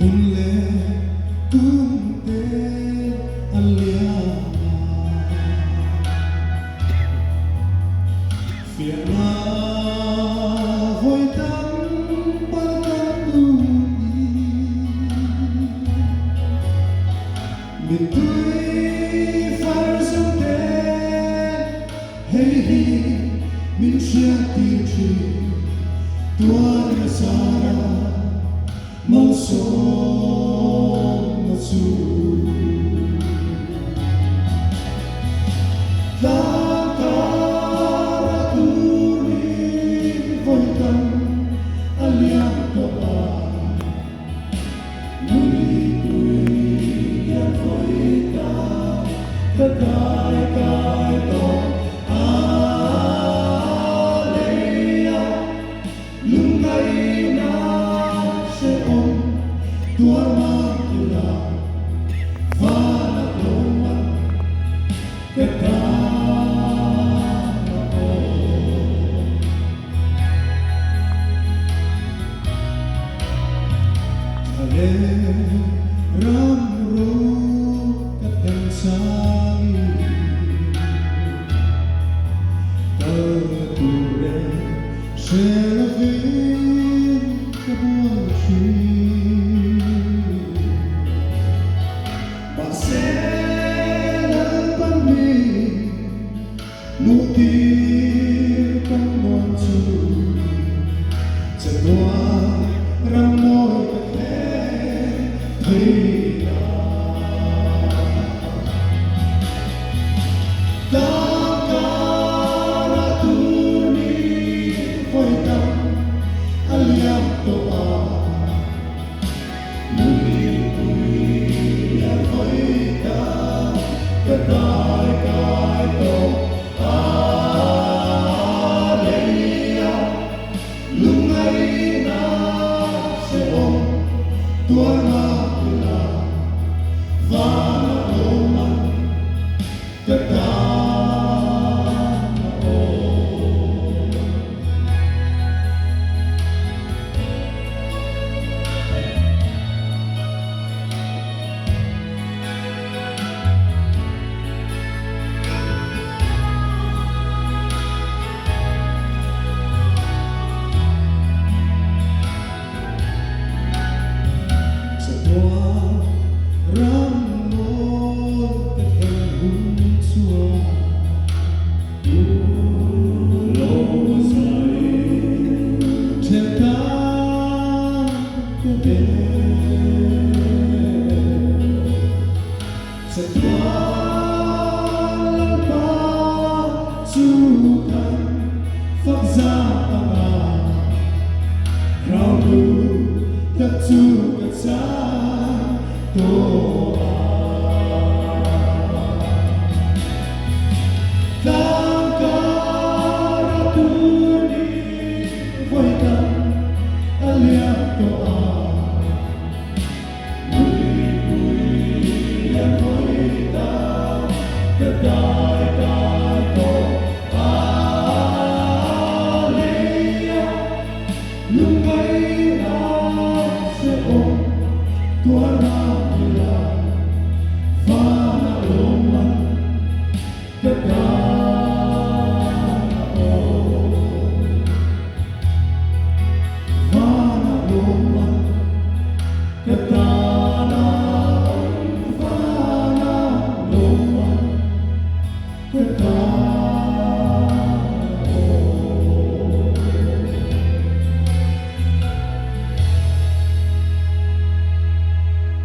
Unle kunte aliana Fiana hoitam pagkatuni Mitui farzante Hei min chia tiêu trì Tuan sara Mong sông ngất su Ta cara turin voi tâm aliam toa Muli tui yan voi ta Ta kai kai to Aleia Lungai na se om Tuan makila Vana loma Ketana o Ale ramro Katang sari Tature Shelavin Kabuachi Pasel pami Nutir kang nuansu Sedua ramoy kakhe Thira Takara tuni Hoitam aliam toa Muli tui yan hoita Katai kai to Aleia Lungai na se om Tuan makila Vana loman Katana o Goodbye.